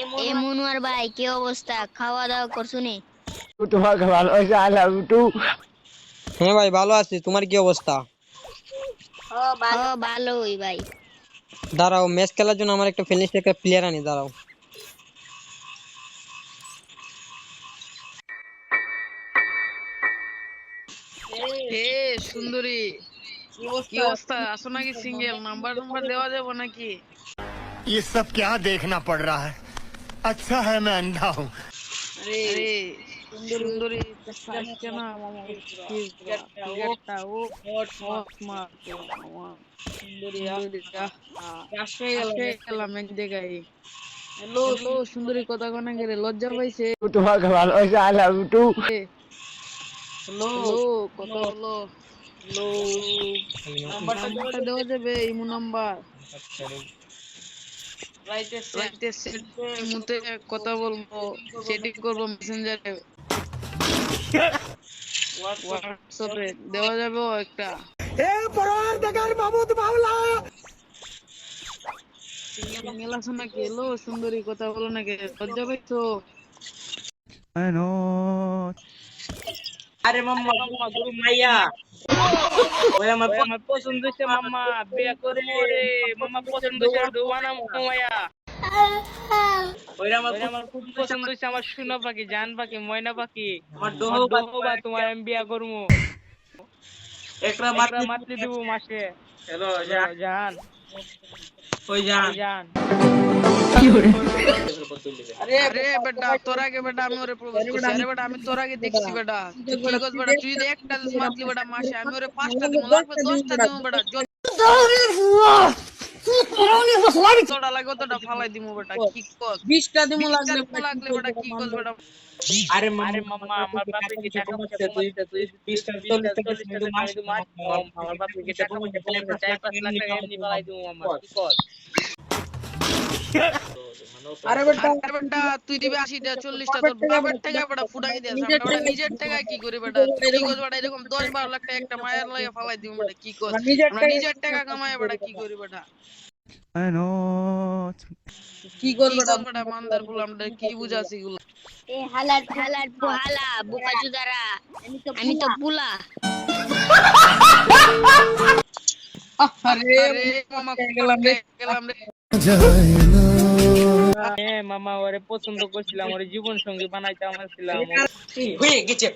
এ মনোয়ার ভাই কি অবস্থা, খাওয়া দাওয়া করছুনি? তোমাকে ভালোবাসা আই লাভ ইউ টু। হ্যাঁ ভাই, ভালো আছি। তোমার কি অবস্থা? ও ভালোই ভাই। দাঁড়াও, ম্যাচ খেলার জন্য আমার একটা ফিনিশ একটা প্লেয়ার আনি, দাঁড়াও। এ সুন্দরী, কি অবস্থা? আসো নাকি? সিঙ্গেল নাম্বার নাম্বার দেওয়া যাবে নাকি? ये सब क्या देखना पड़ रहा है। अच्छा है मैं अंधा हूँ। আরে সুন্দরী আসছে না মামা? ক্রিকেটটা ও হট মারতো মামা। সুন্দরী আসে গেলাম এক জায়গায়। হ্যালো সুন্দরী, কথা কনা গেলে লজ্জা পাইছে। তোমাকে ভালোবাসা I love you too. Hello, কথা বলো। হ্যালো, নাম্বারটা দেওয়া যাবে? ইমো নাম্বার রাইতে সেট মুতে কথা বলবো, সেটিং করবো মেসেঞ্জারে, হোয়াটসঅ্যাপে দেওয়া যাবে একটা। সিঙ্গেল আছো নাকি? এলো সুন্দরী, কথা বলো নাকি? লজ্জা পাইছো? আরে মাম্মা গরু মাইয়া ওই আমার পছন্দ হইছে মাম্মা বিয়া করবো রে মাম্মা পছন্দ হইছে দোয়ানা মাইয়া ওই আমার খুব পছন্দ হইছে আমার সোনা পাখি জান পাখি ময়না পাখি আমার ডোহবা তোমার আমি বিয়া করবো একরা মাতলি দিব মাসে হ্যালো জান ওই জান আরে বেটা, তোর আগে বেটা আমি ওরে প্রপোজ করছি। আরে বেটা, আমি তোর আগে দেখছি বেটা। তুই কি করছ বেটা? তুই যদি একটা দিস মাতলি বেটা মাসে, আমি ওরে 5টা দিব, লাগবে 10টা দিব বেটা। যতটা লাগে ততটা ফালাই দিব বেটা। কি কস? 20টা দিমু 20টা লাগলে দিব লাগলে বেটা, কি কস বেটা? আরে মাম্মা আমার বাপে কি টাকা পয়সা তুই 20টা 40 টাকা কিন্তু মাস আমার বাপে কি টাকা পয়সা পাই 4-5 লাখ টাকা এমনি পালাই দিমু মাম্মা কি কস আরে বেটা তুই দিবি 80টা 40টা, তোর বাপের টাকা বেটা ফুটাই দিস। আমরা বেটা নিজের টাকা কি করি বেটা? তুই কি কস বেটা? এরকম 10-12 লাখ টাকা একটা মায়ের লাগে ফালাই দিব বেটা, কি কস? আমরা নিজের টাকা কামাই বেটা কি করি বেটা? কি কস কি কস বেটা? মানদার ফুল আমরা কি বুঝাছি গুলো? এ হালার হালার পোহালা বোকা চুদারা, আমি তো পুলা। আরে মামা গেলাম রে। হ্যাঁ মামা ওরে পছন্দ করছিলাম ওরে জীবন সঙ্গী বানাইতে আমার ছিলাম হয়ে গেছে